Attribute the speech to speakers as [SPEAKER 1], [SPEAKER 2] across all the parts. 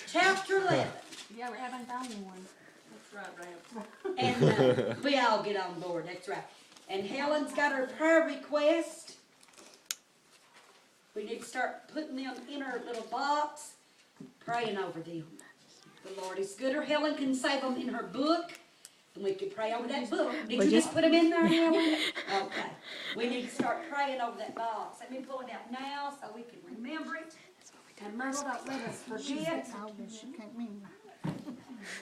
[SPEAKER 1] Chapter 11.
[SPEAKER 2] Yeah, we haven't found one.
[SPEAKER 3] That's right,
[SPEAKER 1] And we all get on board, that's right. And Helen's got her prayer request. We need to start putting them in our little box, praying over them. The Lord is good, or Helen can save them in her book, and we can pray over that book. Did you just put them in there, Helen? Okay. We need to start praying over that box. Let me pull it out now so we can remember it. And Myrtle, don't let us forget.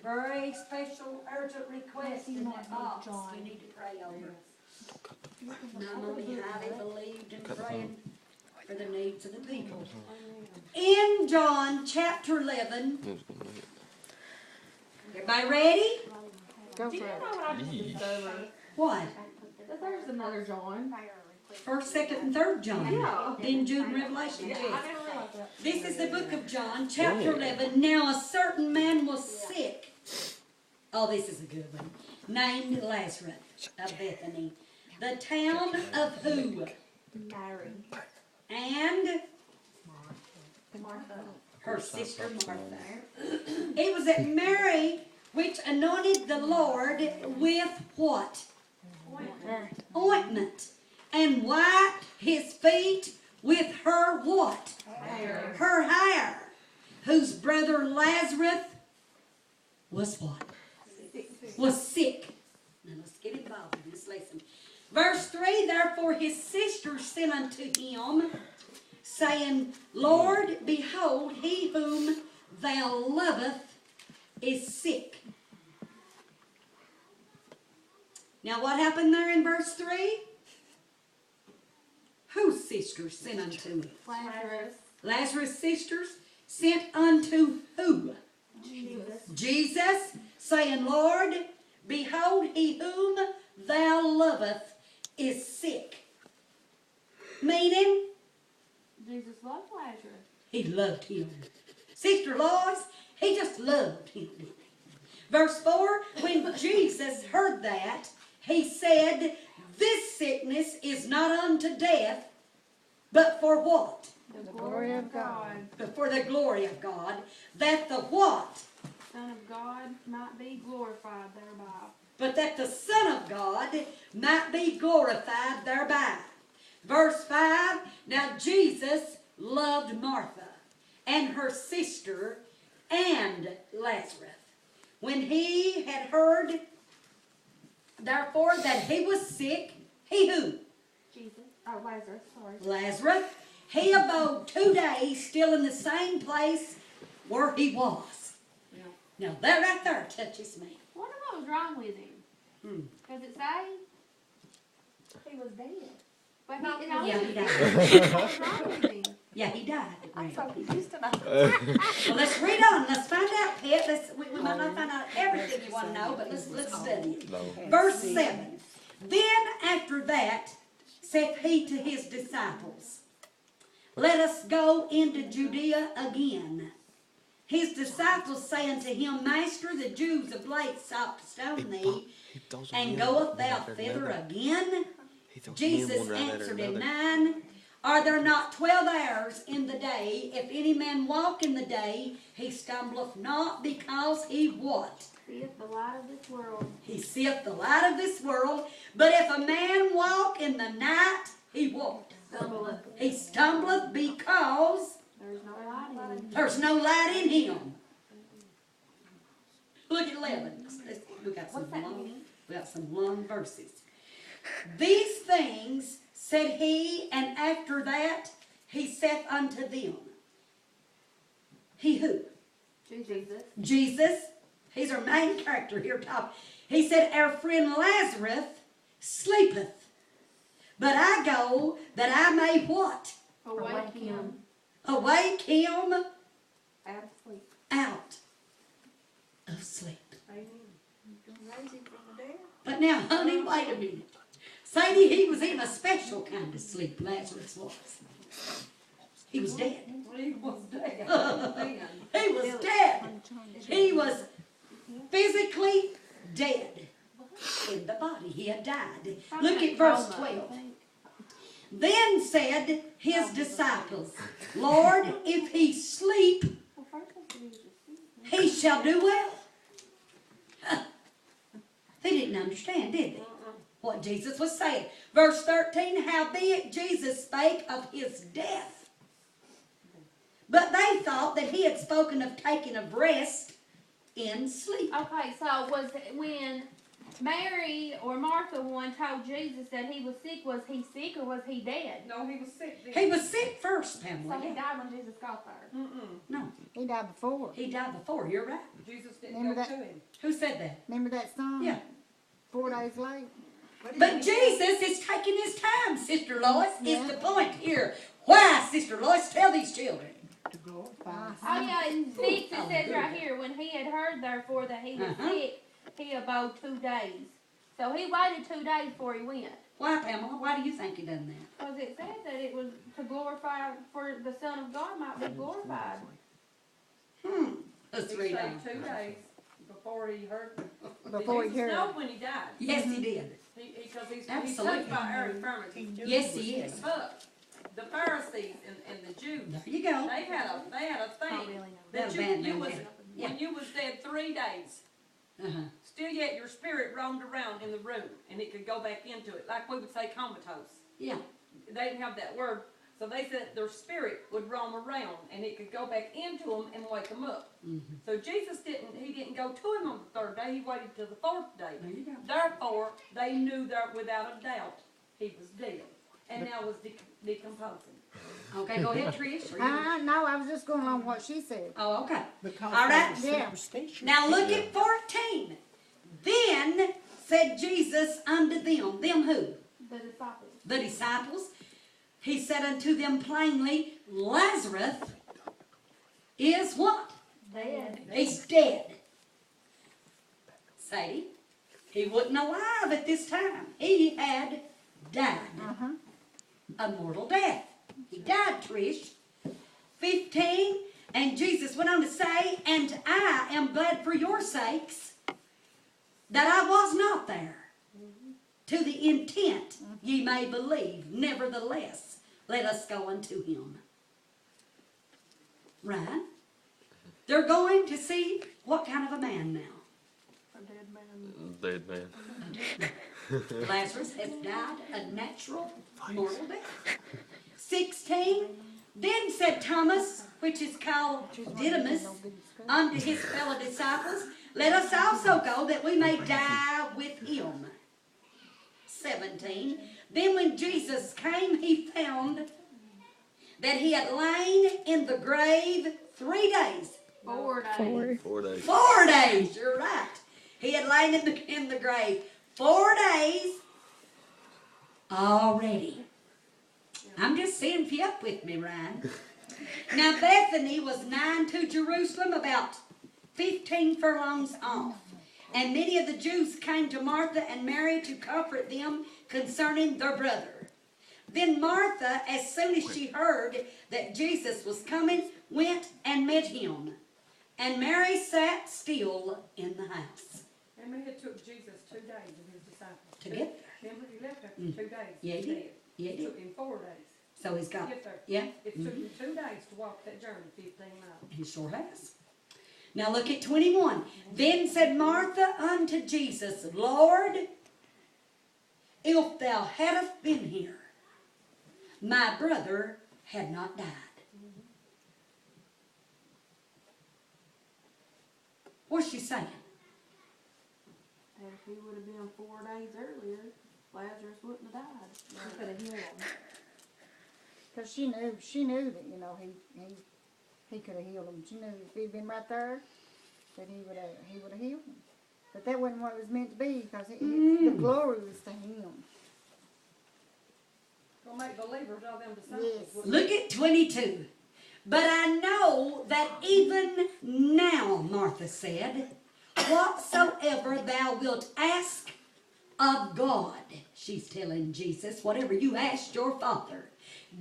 [SPEAKER 1] Very special, urgent request in that box we need to pray over. Not only highly believed in praying for the needs of the people. In John chapter 11, everybody ready?
[SPEAKER 2] Do you know what I just discovered?
[SPEAKER 1] What?
[SPEAKER 2] That there's another John.
[SPEAKER 1] First, second, and third John.
[SPEAKER 2] Yeah.
[SPEAKER 1] Then Jude and Revelation.
[SPEAKER 2] Yeah, I
[SPEAKER 1] Yes.
[SPEAKER 2] never realized that.
[SPEAKER 1] This is the book of John, chapter 11. Now a certain man was sick. Oh, this is a good one. Named Lazarus of Bethany. The town of who?
[SPEAKER 2] Mary.
[SPEAKER 1] And
[SPEAKER 2] Martha.
[SPEAKER 1] her sister Martha. It was at Mary which anointed the Lord with what? Ointment. And wiped his feet with her what?
[SPEAKER 2] Hair.
[SPEAKER 1] Her hair. Whose brother Lazarus was what? Was sick. Now let's get involved in this lesson. Verse 3, therefore his sister sent unto him, saying, Lord, behold, he whom thou lovest is sick. Now what happened there in verse 3? Whose sisters sent unto him?
[SPEAKER 2] Lazarus.
[SPEAKER 1] Lazarus' sisters sent unto who?
[SPEAKER 2] Jesus.
[SPEAKER 1] Jesus, saying, Lord, behold, he whom thou lovest is sick. Meaning,
[SPEAKER 2] Jesus loved Lazarus.
[SPEAKER 1] he loved him. Sister Lois, he just loved him. Verse 4, when Jesus heard that, he said, this sickness is not unto death, but for what?
[SPEAKER 2] The glory of God.
[SPEAKER 1] But for the glory of God, that the what?
[SPEAKER 2] Son of God might be glorified thereby.
[SPEAKER 1] But that the Son of God might be glorified thereby. Verse 5, now Jesus loved Martha and her sister and Lazarus. When he had heard, therefore, that he was sick, he who?
[SPEAKER 2] Jesus. Oh, Lazarus, sorry.
[SPEAKER 1] Lazarus. He abode 2 days still in the same place where he was. Now that right there touches me.
[SPEAKER 2] I wonder what was wrong with him. Does it say? He was dead. But he,
[SPEAKER 1] Yeah, he died.
[SPEAKER 2] what was wrong with him?
[SPEAKER 1] Yeah, he died.
[SPEAKER 2] I'm so confused about
[SPEAKER 1] Well, let's read on. Let's find out, Pet. We might not find out everything you want to know, but let's study it. Verse 7. Then after that saith he to his disciples, let us go into Judea again. His disciples say unto him, Master, the Jews of late sought to stone thee, and goeth thou thither again? Jesus answered him, 9, are there not 12 hours in the day? If any man walk in the day, he stumbleth not, because he what?
[SPEAKER 2] seeth the light of this world.
[SPEAKER 1] He seeth the light of this world. But if a man walk in the night, he what?
[SPEAKER 2] Stumbleth.
[SPEAKER 1] He stumbleth because
[SPEAKER 2] There's no light in him.
[SPEAKER 1] there's no light in him. Look at 11. We got some
[SPEAKER 2] What's that
[SPEAKER 1] long,
[SPEAKER 2] mean?
[SPEAKER 1] we got some long verses. These things said he, and after that he saith unto them. He who?
[SPEAKER 2] Jesus.
[SPEAKER 1] Jesus. He's our main character here top. He said, our friend Lazarus sleepeth, but I go that I may what?
[SPEAKER 2] Awake him.
[SPEAKER 1] Awake him
[SPEAKER 2] Out of sleep.
[SPEAKER 1] out of sleep.
[SPEAKER 2] Amen.
[SPEAKER 1] But now, honey, wait a minute. Sadie, he was in a special kind of sleep, Lazarus was. He was dead.
[SPEAKER 3] He was dead.
[SPEAKER 1] He was dead. He was physically dead in the body. He had died. Look at verse 12. Then said his disciples, Lord, if he sleep,
[SPEAKER 2] Well, first
[SPEAKER 1] he shall do well. They didn't understand, did they? What Jesus was saying. Verse 13, howbeit Jesus spake of his death. But they thought that he had spoken of taking of rest in sleep.
[SPEAKER 2] Okay, so was it when Mary or Martha one told Jesus that he was he sick or was he dead?
[SPEAKER 3] No, he was sick then.
[SPEAKER 1] He was sick first,
[SPEAKER 2] So
[SPEAKER 1] Pamela.
[SPEAKER 2] he
[SPEAKER 1] Yeah.
[SPEAKER 2] died when Jesus got there.
[SPEAKER 1] No,
[SPEAKER 4] He died before.
[SPEAKER 1] he died before. You're right.
[SPEAKER 3] Jesus didn't
[SPEAKER 4] Remember
[SPEAKER 3] go
[SPEAKER 4] that?
[SPEAKER 3] to him.
[SPEAKER 1] Who said that?
[SPEAKER 4] Remember that song?
[SPEAKER 1] Yeah.
[SPEAKER 4] 4 days late.
[SPEAKER 1] But Jesus is taking his time, Sister Lois,
[SPEAKER 4] Yeah.
[SPEAKER 1] is the point here. Why, Sister Lois? Tell these children.
[SPEAKER 4] To glorify.
[SPEAKER 2] Oh yeah, in 6 it says
[SPEAKER 1] hallelujah.
[SPEAKER 2] right here, when he had heard therefore that he was
[SPEAKER 1] Uh-huh.
[SPEAKER 2] sick, he abode 2 days. So he waited 2 days before he went.
[SPEAKER 1] Why, Pamela? Why do you think he done that?
[SPEAKER 2] Because it said that it was to glorify, for the Son of God might be glorified.
[SPEAKER 1] Let's
[SPEAKER 3] He
[SPEAKER 1] read
[SPEAKER 3] stayed
[SPEAKER 1] on.
[SPEAKER 3] 2 days before he heard.
[SPEAKER 4] Before he
[SPEAKER 3] Jesus
[SPEAKER 4] heard.
[SPEAKER 3] know when he died.
[SPEAKER 1] Yes, he did.
[SPEAKER 3] Because he's
[SPEAKER 1] Absolutely.
[SPEAKER 3] touched by our infirmities.
[SPEAKER 1] Yes, he is.
[SPEAKER 3] But the Pharisees and the Jews,
[SPEAKER 1] There you go.
[SPEAKER 3] they had a thing that
[SPEAKER 1] They're bad
[SPEAKER 3] you
[SPEAKER 1] men,
[SPEAKER 3] was
[SPEAKER 1] yeah.
[SPEAKER 3] when you was dead 3 days.
[SPEAKER 1] Uh-huh.
[SPEAKER 3] Still yet your spirit roamed around in the room and it could go back into it. Like we would say comatose.
[SPEAKER 1] Yeah.
[SPEAKER 3] They didn't have that word. So they said their spirit would roam around and it could go back into them and wake them up.
[SPEAKER 1] Mm-hmm.
[SPEAKER 3] So Jesus didn't go to him on the 3rd day. He waited till the 4th day.
[SPEAKER 1] There you go.
[SPEAKER 3] Therefore, they knew that without a doubt he was dead and now was decomposing.
[SPEAKER 1] Okay, go ahead, Trish. Are you-
[SPEAKER 4] No, I was just going along what she said.
[SPEAKER 1] Oh, okay.
[SPEAKER 5] Because
[SPEAKER 1] All right.
[SPEAKER 5] of
[SPEAKER 4] Yeah.
[SPEAKER 5] superstition.
[SPEAKER 1] Now look at 14. Then said Jesus unto them. Them who?
[SPEAKER 2] The disciples.
[SPEAKER 1] The disciples. He said unto them plainly, Lazarus is what?
[SPEAKER 2] Dead.
[SPEAKER 1] He's dead. Sadie, he wasn't alive at this time. He had died
[SPEAKER 4] Uh-huh.
[SPEAKER 1] a mortal death. He died, Trish. 15, and Jesus went on to say, and I am glad for your sakes that I was not there, to the intent ye may believe. Nevertheless, let us go unto him. Right? They're going to see what kind of a man now.
[SPEAKER 2] A dead man.
[SPEAKER 6] Dead man.
[SPEAKER 1] Lazarus has died a natural mortal death. 16, then said Thomas, which is called Didymus, unto his fellow disciples, let us also go that we may die with him. 17, then when Jesus came, he found that he had lain in the grave 3 days.
[SPEAKER 2] 4 days.
[SPEAKER 6] 4 days.
[SPEAKER 1] 4 days, you're right. He had lain in the grave 4 days already. I'm just seeing if you up with me, Ryan. Now Bethany was nigh to Jerusalem, about 15 furlongs off. And many of the Jews came to Martha and Mary to comfort them concerning their brother. Then Martha, as soon as she heard that Jesus was coming, went and met him. And Mary sat still in the house.
[SPEAKER 3] Remember, it took Jesus 2 days and his disciples.
[SPEAKER 1] To get there.
[SPEAKER 3] Remember, he left after 2 days.
[SPEAKER 1] Yeah, he did. Yeah, he
[SPEAKER 3] It
[SPEAKER 1] did.
[SPEAKER 3] took him 4 days
[SPEAKER 1] So he's
[SPEAKER 3] to
[SPEAKER 1] got,
[SPEAKER 3] get there.
[SPEAKER 1] yeah,
[SPEAKER 3] It took him 2 days to walk that journey, 15 miles.
[SPEAKER 1] he sure has. Now look at 21. Then said Martha unto Jesus, Lord, if thou hadst been here, my brother had not died. What's she saying?
[SPEAKER 2] And if he would have been 4 days earlier, Lazarus wouldn't have died. He could have healed him.
[SPEAKER 4] Because she knew that, you know, he could have healed him. She knew if he'd been right there, that he would have healed him. But that wasn't what it was meant to be, because the glory was to him.
[SPEAKER 3] Gonna make believers of them disciples.
[SPEAKER 4] Yes.
[SPEAKER 1] Look at 22. But I know that even now, Martha said, whatsoever thou wilt ask of God, she's telling Jesus, whatever you ask your Father,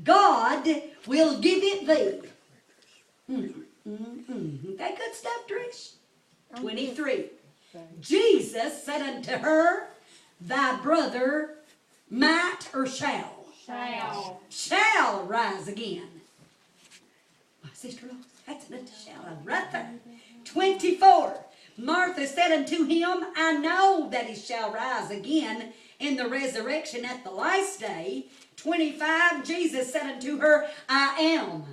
[SPEAKER 1] God will give it thee. Ain't that good stuff, Trish? 23. Jesus said unto her, thy brother might or shall
[SPEAKER 2] Shall.
[SPEAKER 1] shall rise again. My sister Lois, That's a shout out right there. 24. Martha said unto him, I know that he shall rise again in the resurrection at the last day. 25. Jesus said unto her, I am.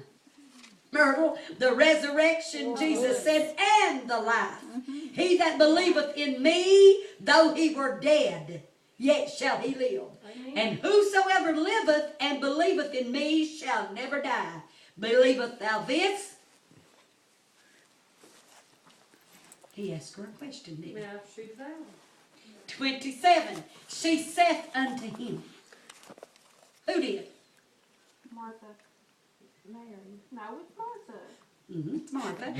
[SPEAKER 1] Myrtle, the resurrection, Jesus said, and the life. He that believeth in me, though he were dead, yet shall he live. And whosoever liveth and believeth in me shall never die. Believeth thou this? He asked her a question, didn't he?
[SPEAKER 3] Yeah, shoot it out.
[SPEAKER 1] 27. She saith unto him. Who did?
[SPEAKER 2] Martha. Mary. No, it's Martha.
[SPEAKER 1] Martha.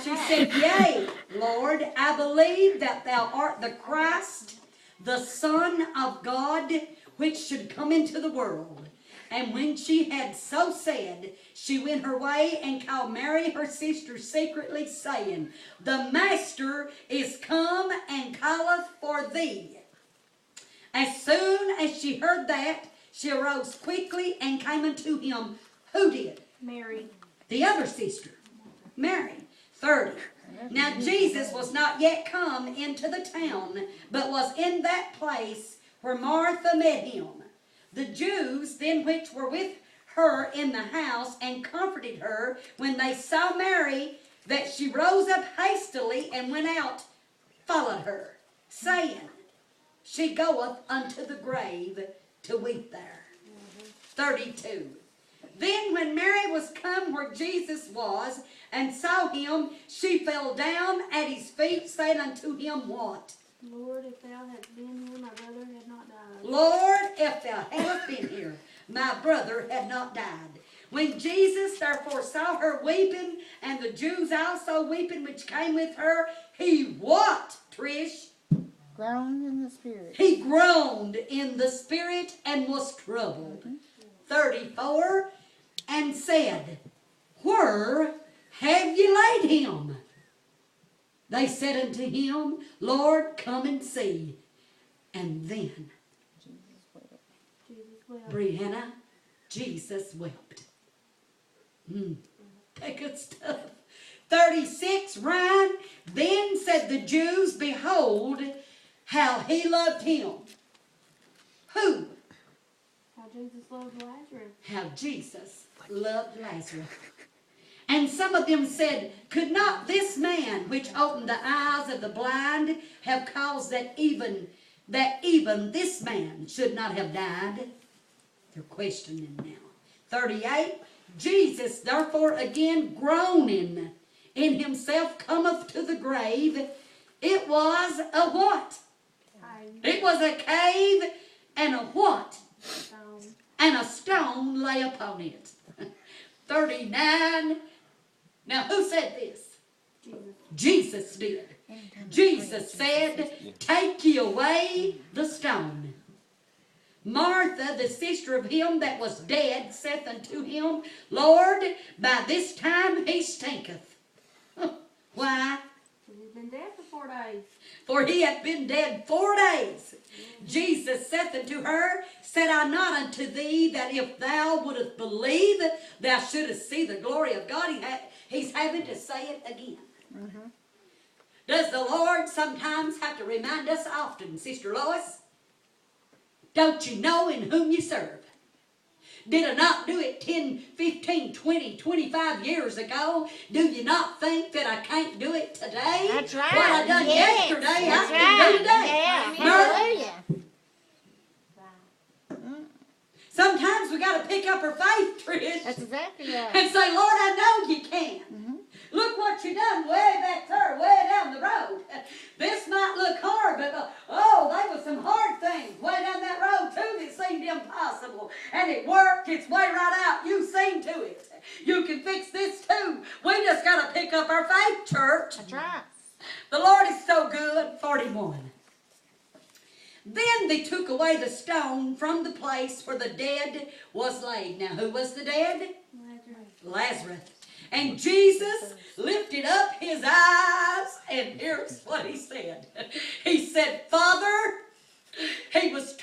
[SPEAKER 1] She said, Yea, Lord, I believe that thou art the Christ, the Son of God, which should come into the world. And when she had so said, she went her way and called Mary her sister secretly, saying, The Master is come and calleth for thee. As soon as she heard that, she arose quickly and came unto him. Who did?
[SPEAKER 2] Mary.
[SPEAKER 1] The other sister, Mary. 30. Now Jesus was not yet come into the town, but was in that place where Martha met him. The Jews then which were with her in the house and comforted her when they saw Mary, that she rose up hastily and went out, followed her, saying, She goeth unto the grave to weep there. 32. Then when Mary was come where Jesus was, and saw him, she fell down at his feet, saying unto him, What?
[SPEAKER 2] Lord, if thou hadst been here, my brother had not died.
[SPEAKER 1] Lord, if thou hadst been here, my brother had not died. When Jesus therefore saw her weeping, and the Jews also weeping which came with her, he what, Trish?
[SPEAKER 4] Groaned in the spirit.
[SPEAKER 1] He groaned in the spirit and was troubled. 34. And said, Where have ye laid him? They said unto him, Lord, come and see. And then,
[SPEAKER 2] Jesus wept.
[SPEAKER 1] Brianna, Jesus wept. That good stuff. 36, Ryan. Then said the Jews, Behold, how he loved him. Who?
[SPEAKER 2] How Jesus loved Lazarus.
[SPEAKER 1] How Jesus loved Lazarus. And some of them said, Could not this man which opened the eyes of the blind have caused that even this man should not have died? They're questioning now. 38. Jesus therefore again groaning in himself cometh to the grave. It was a what? It was a cave, and a what?
[SPEAKER 2] Stone.
[SPEAKER 1] And a stone lay upon it. 39. Now who said this? Jesus did. Jesus said, Take ye away the stone. Martha, the sister of him that was dead, saith unto him, Lord, by this time he stinketh. Why?
[SPEAKER 2] He's been dead for 4 days.
[SPEAKER 1] For he hath been dead 4 days. Jesus saith unto her, Said I not unto thee that if thou wouldest believe, thou shouldest see the glory of God? He's having to say it again. Does the Lord sometimes have to remind us often, Sister Lois? Don't you know in whom you serve? Did I not do it 10, 15, 20, 25 years ago? Do you not think that I can't do it today?
[SPEAKER 5] That's right.
[SPEAKER 1] What I done
[SPEAKER 5] Yes,
[SPEAKER 1] yesterday,
[SPEAKER 5] that's
[SPEAKER 1] I can do
[SPEAKER 5] right.
[SPEAKER 1] today.
[SPEAKER 5] Yeah.
[SPEAKER 1] Myrtle,
[SPEAKER 5] Hallelujah.
[SPEAKER 1] sometimes we got to pick up our faith, Trish,
[SPEAKER 4] That's exactly right.
[SPEAKER 1] and say, Lord, I know you can. Look what you done way back there, way down the road. This might look hard, but there was some hard things way down that road too that seemed impossible. And it worked its way right out. You seen to it. You can fix this too. We just got to pick up our faith, church.
[SPEAKER 4] That's right.
[SPEAKER 1] The Lord is so good. 41. Then they took away the stone from the place where the dead was laid. Now, who was the dead? Lazarus. And Jesus lifted up his eyes, and here's what he said. He said, Father, he was